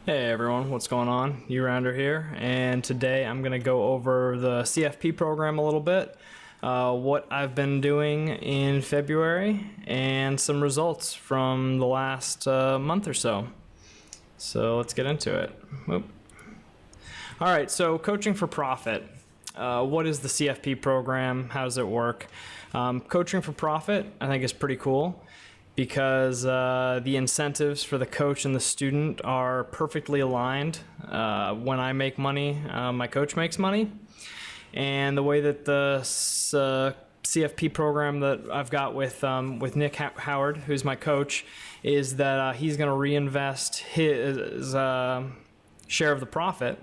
Hey everyone, what's going on? U-Rounder here, and today I'm going to go over the CFP program a little bit, what I've been doing in February, and some results from the last month or so. So let's get into it. Whoop. All right, so Coaching for Profit. What is the CFP program? How does it work? Coaching for Profit, I think, is pretty cool, because the incentives for the coach and the student are perfectly aligned. When I make money, my coach makes money. And the way that the CFP program that I've got with Nick Howard, who's my coach, is that he's going to reinvest his share of the profit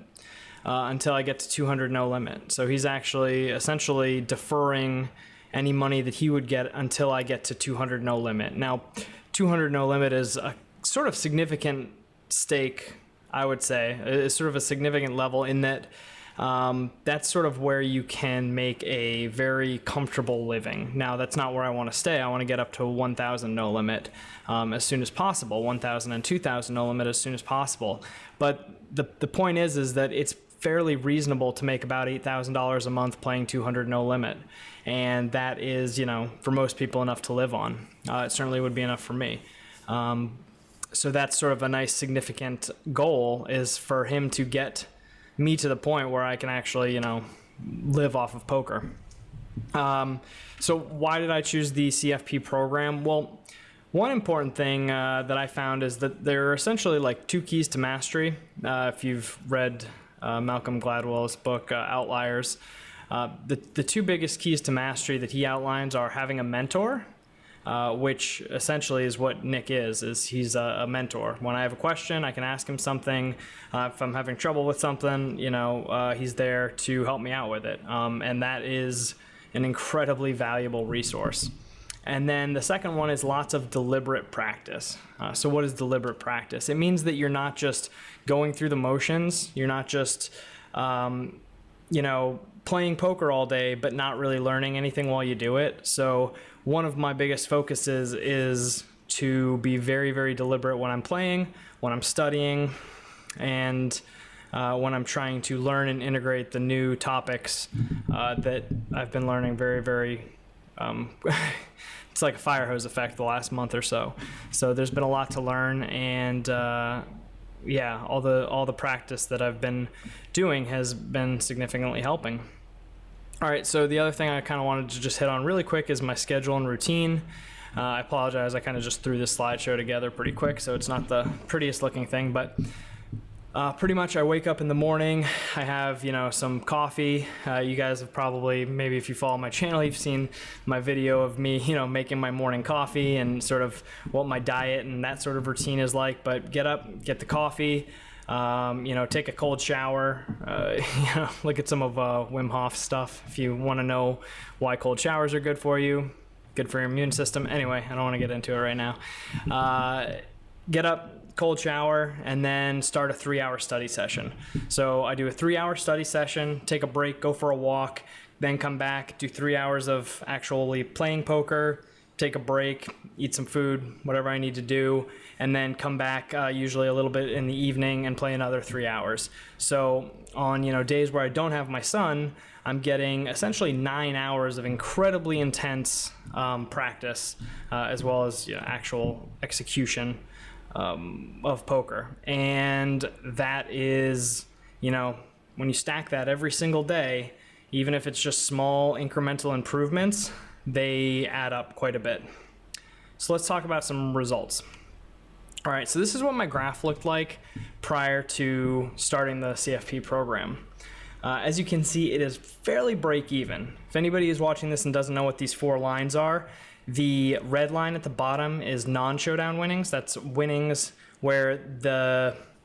until I get to 200 no limit. So he's actually essentially deferring any money that he would get until I get to 200 no limit. Now, 200 no limit is a sort of significant stake, I would say. It's sort of a significant level in that that's sort of where you can make a very comfortable living. Now, that's not where I want to stay. I want to get up to 1,000 no limit as soon as possible, 1,000 and 2,000 no limit as soon as possible. But the point is that it's fairly reasonable to make about $8,000 a month playing 200 no limit. And that is, for most people, enough to live on. It certainly would be enough for me. So that's sort of a nice significant goal, is for him to get me to the point where I can actually, live off of poker. So why did I choose the CFP program? Well, one important thing that I found is that there are essentially like two keys to mastery. If you've read Malcolm Gladwell's book, Outliers, the two biggest keys to mastery that he outlines are having a mentor, which essentially is what Nick is he's a mentor. When I have a question, I can ask him something. If I'm having trouble with something, he's there to help me out with it. And that is an incredibly valuable resource. And then the second one is lots of deliberate practice. So what is deliberate practice? It means that you're not just going through the motions. You're not just, playing poker all day, but not really learning anything while you do it. So one of my biggest focuses is to be very, very deliberate when I'm playing, when I'm studying, and when I'm trying to learn and integrate the new topics that I've been learning very, very it's like a fire hose effect the last month or so. So there's been a lot to learn, and all the practice that I've been doing has been significantly helping. All right, so the other thing I kind of wanted to just hit on really quick is my schedule and routine. I apologize, I kind of just threw this slideshow together pretty quick, so it's not the prettiest looking thing, but pretty much I wake up in the morning, I have, some coffee. You guys have probably, maybe if you follow my channel, you've seen my video of me, making my morning coffee and sort of what my diet and that sort of routine is like. But get up, get the coffee, take a cold shower, look at some of Wim Hof stuff if you want to know why cold showers are good for you, good for your immune system. Anyway, I don't want to get into it right now. Get up, cold shower, and then start a 3-hour study session. So I do a 3-hour study session, take a break, go for a walk, then come back, do 3 hours of actually playing poker, take a break, eat some food, whatever I need to do, and then come back usually a little bit in the evening and play another 3 hours. So on days where I don't have my son, I'm getting essentially 9 hours of incredibly intense practice, as well as actual execution of poker. And that is, when you stack that every single day, even if it's just small incremental improvements, they add up quite a bit. So let's talk about some results. All right, so this is what my graph looked like prior to starting the CFP program. As you can see, it is fairly break even. If anybody is watching this and doesn't know what these 4 lines are, the red line at the bottom is non-showdown winnings. That's winnings where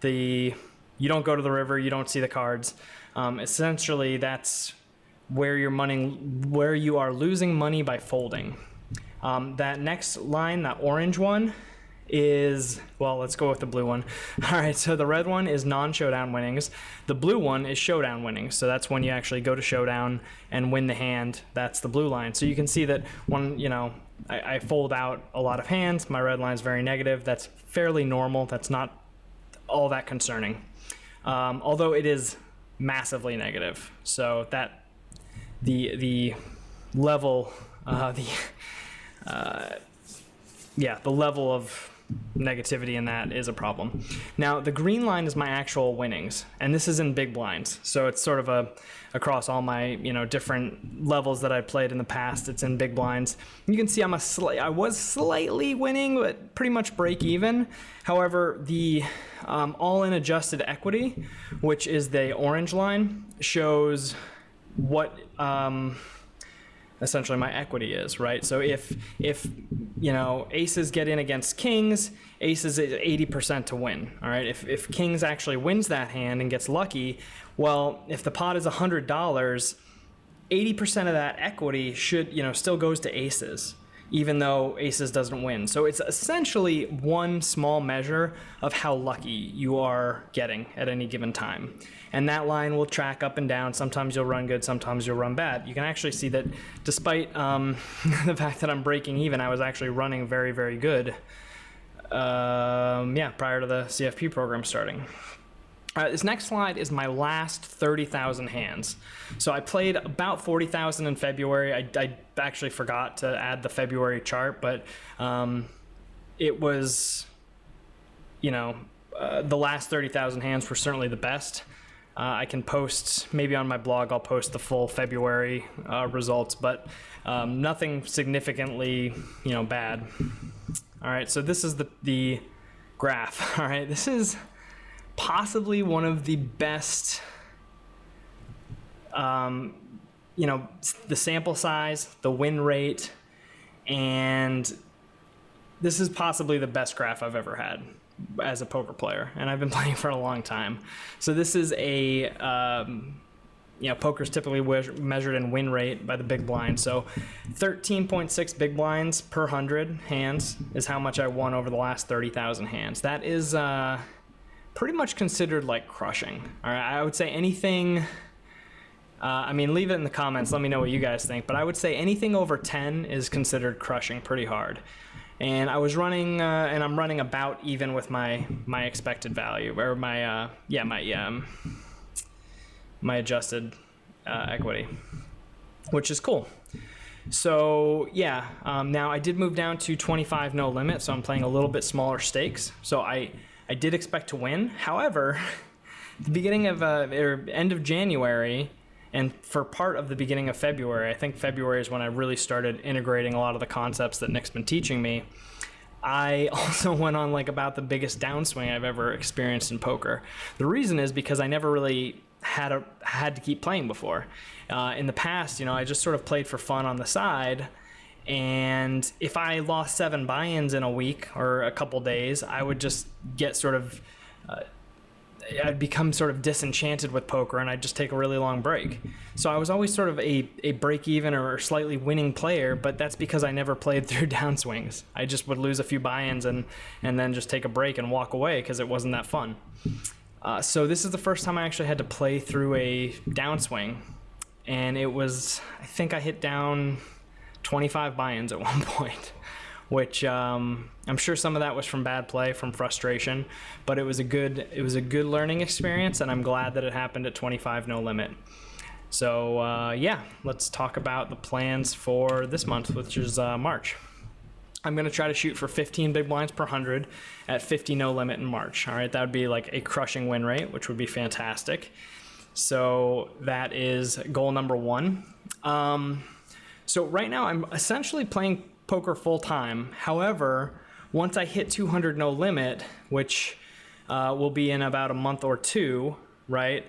you don't go to the river, you don't see the cards. Essentially, that's where you are losing money by folding. That next line, that orange one, is, well, let's go with the blue one. All right, so the red one is non-showdown winnings. The blue one is showdown winnings. So that's when you actually go to showdown and win the hand. That's the blue line. So you can see that when, I fold out a lot of hands, my red line is very negative. That's fairly normal. That's not all that concerning. Although it is massively negative. So that the level, the level of negativity in that is a problem. Now, the green line is my actual winnings, and this is in big blinds. So it's sort of across all my, different levels that I played in the past. It's in big blinds. You can see I was slightly winning, but pretty much break even. However, the all-in adjusted equity, which is the orange line, shows what essentially my equity is, right? So if aces get in against kings, aces is 80% to win, all right? If kings actually wins that hand and gets lucky, well, if the pot is $100, 80% of that equity should, still goes to aces, even though aces doesn't win. So it's essentially one small measure of how lucky you are getting at any given time. And that line will track up and down. Sometimes you'll run good, sometimes you'll run bad. You can actually see that despite the fact that I'm breaking even, I was actually running very, very good prior to the CFP program starting. This next slide is my last 30,000 hands. So I played about 40,000 in February. I actually forgot to add the February chart, but it was, the last 30,000 hands were certainly the best. I can post, maybe on my blog, I'll post the full February results, but nothing significantly, bad. All right, so this is the graph. All right, this is possibly one of the best, the sample size, the win rate, and this is possibly the best graph I've ever had as a poker player, and I've been playing for a long time. So this is a, poker's typically measured in win rate by the big blind. So 13.6 big blinds per 100 hands is how much I won over the last 30,000 hands. That is pretty much considered like crushing. All right, I would say anything, leave it in the comments, let me know what you guys think, but I would say anything over 10 is considered crushing pretty hard. And I was running, and I'm running about even with my expected value, or my adjusted equity, which is cool. So now I did move down to 25 no limit, so I'm playing a little bit smaller stakes. So I did expect to win. However, the beginning of end of January, and for part of the beginning of February, I think February is when I really started integrating a lot of the concepts that Nick's been teaching me. I also went on about the biggest downswing I've ever experienced in poker. The reason is because I never really had to keep playing before. In the past, I just sort of played for fun on the side. And if I lost 7 buy-ins in a week or a couple days, I would just get sort of I'd become sort of disenchanted with poker, and I'd just take a really long break. So I was always sort of a break-even or slightly winning player, but that's because I never played through downswings. I just would lose a few buy-ins and then just take a break and walk away because it wasn't that fun. So this is the first time I actually had to play through a downswing, and it was, I think I hit down 25 buy-ins at one point, which I'm sure some of that was from bad play, from frustration, but it was a good learning experience, and I'm glad that it happened at 25 no limit. So let's talk about the plans for this month, which is March. I'm going to try to shoot for 15 big blinds per 100 at 50 no limit in March. All right, that would be like a crushing win rate, which would be fantastic. So that is goal number 1. So right now I'm essentially playing poker full time. However, once I hit 200 no limit, which will be in about a month or 2, right?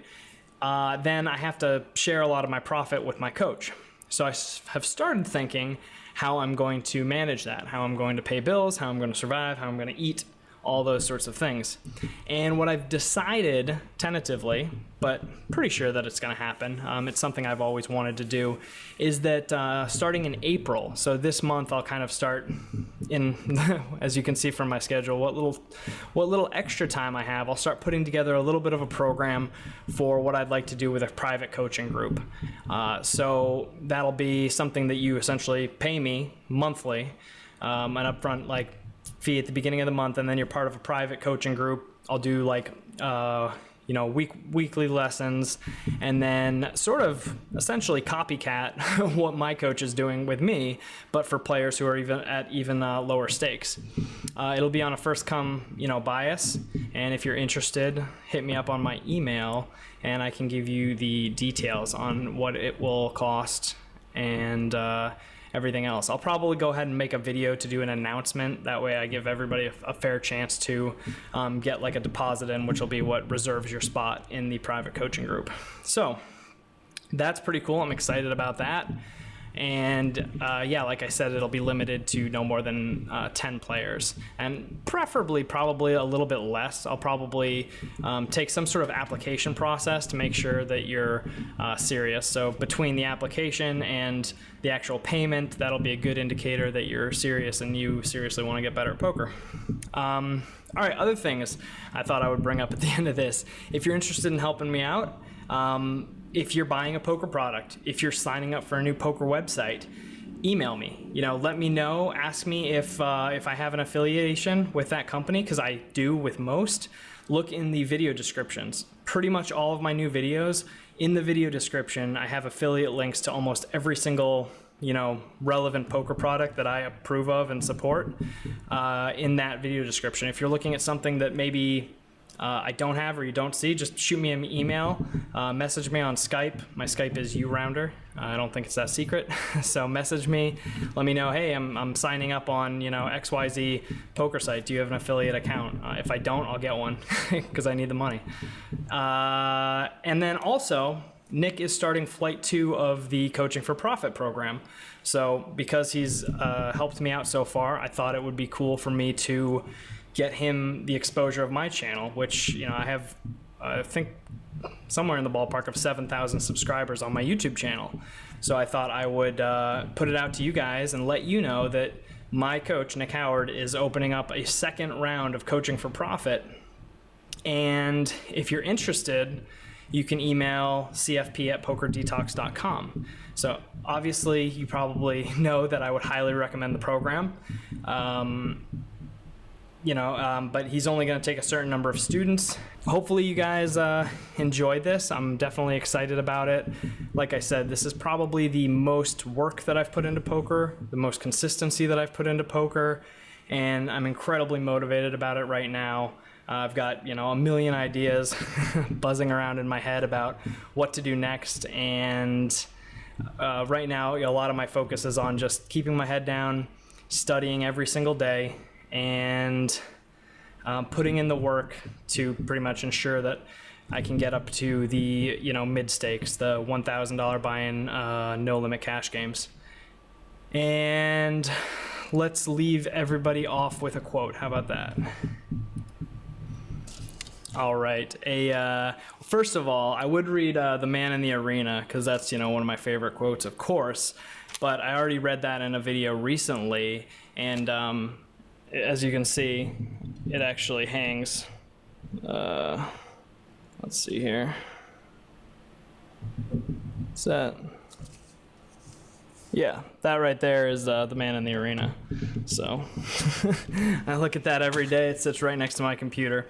Then I have to share a lot of my profit with my coach. So I have started thinking how I'm going to manage that, how I'm going to pay bills, how I'm going to survive, how I'm going to eat, all those sorts of things. And what I've decided tentatively, but pretty sure that it's going to happen, it's something I've always wanted to do, is that starting in April, so this month I'll kind of start in, as you can see from my schedule, what little extra time I have, I'll start putting together a little bit of a program for what I'd like to do with a private coaching group. So that'll be something that you essentially pay me monthly, an upfront fee at the beginning of the month, and then you're part of a private coaching group I'll do like weekly lessons, and then sort of essentially copycat what my coach is doing with me, but for players who are even lower stakes. It'll be on a first come bias, and if you're interested, hit me up on my email and I can give you the details on what it will cost and everything else. I'll probably go ahead and make a video to do an announcement. That way I give everybody a fair chance to get like a deposit in, which will be what reserves your spot in the private coaching group. So that's pretty cool. I'm excited about that. And like I said, it'll be limited to no more than 10 players, and preferably probably a little bit less. I'll probably take some sort of application process to make sure that you're serious. So between the application and the actual payment, that'll be a good indicator that you're serious and you seriously want to get better at poker. All right, other things I thought I would bring up at the end of this. If you're interested in helping me out, if you're buying a poker product, if you're signing up for a new poker website, email me. Let me know. Ask me if I have an affiliation with that company, because I do with most. Look in the video descriptions. Pretty much all of my new videos, in the video description, I have affiliate links to almost every single relevant poker product that I approve of and support in that video description. If you're looking at something that maybe I don't have or you don't see, just shoot me an email, message me on Skype. My Skype is urounder. I don't think it's that secret. So message me, let me know, hey, I'm signing up on XYZ poker site. Do you have an affiliate account? If I don't, I'll get one because I need the money. And then also, Nick is starting flight 2 of the Coaching for Profit program. So because he's helped me out so far, I thought it would be cool for me to get him the exposure of my channel, which I have, I think, somewhere in the ballpark of 7,000 subscribers on my YouTube channel. So I thought I would put it out to you guys and let you know that my coach, Nick Howard, is opening up a second round of Coaching for Profit. And if you're interested, you can email cfp@pokerdetox.com. So obviously, you probably know that I would highly recommend the program. But he's only going to take a certain number of students. Hopefully you guys enjoyed this. I'm definitely excited about it. Like I said, this is probably the most work that I've put into poker, the most consistency that I've put into poker, and I'm incredibly motivated about it right now. I've got, a million ideas buzzing around in my head about what to do next, and right now, a lot of my focus is on just keeping my head down, studying every single day, and putting in the work to pretty much ensure that I can get up to the mid stakes, the $1,000 buy-in no limit cash games. And let's leave everybody off with a quote. How about that? All right. First of all, I would read "The Man in the Arena" because that's one of my favorite quotes, of course. But I already read that in a video recently, and as you can see, it actually hangs. Let's see here. What's that? Yeah, that right there is the Man in the Arena. So I look at that every day. It sits right next to my computer.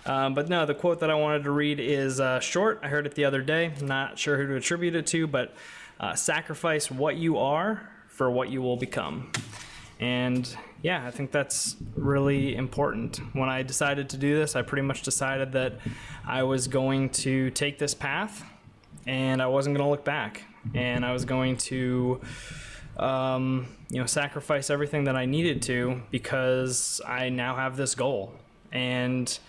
But no, the quote that I wanted to read is short. I heard it the other day. Not sure who to attribute it to, but sacrifice what you are for what you will become. And yeah, I think that's really important. When I decided to do this, I pretty much decided that I was going to take this path and I wasn't going to look back. And I was going to, sacrifice everything that I needed to because I now have this goal. And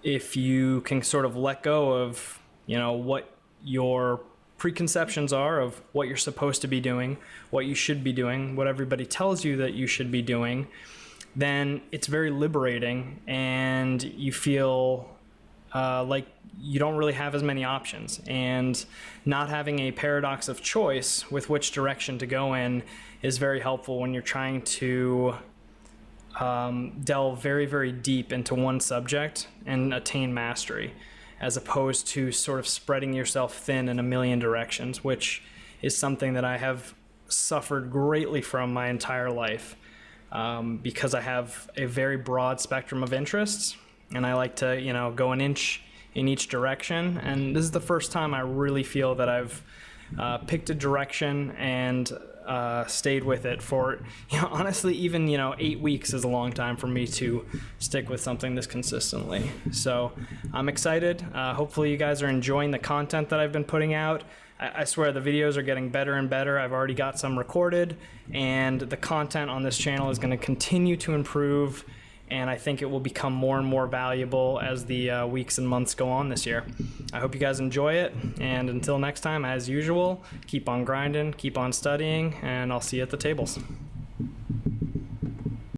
if you can sort of let go of, what your preconceptions are of what you're supposed to be doing, what you should be doing, what everybody tells you that you should be doing, then it's very liberating and you feel like you don't really have as many options. And not having a paradox of choice with which direction to go in is very helpful when you're trying to delve very, very deep into one subject and attain mastery, as opposed to sort of spreading yourself thin in a million directions, which is something that I have suffered greatly from my entire life because I have a very broad spectrum of interests. and I like to, go an inch in each direction. And this is the first time I really feel that I've picked a direction and stayed with it for, honestly, even, 8 weeks is a long time for me to stick with something this consistently. So I'm excited. Hopefully you guys are enjoying the content that I've been putting out. I swear the videos are getting better and better. I've already got some recorded, and the content on this channel is going to continue to improve, and I think it will become more and more valuable as the weeks and months go on this year. I hope you guys enjoy it, and until next time, as usual, keep on grinding, keep on studying, and I'll see you at the tables.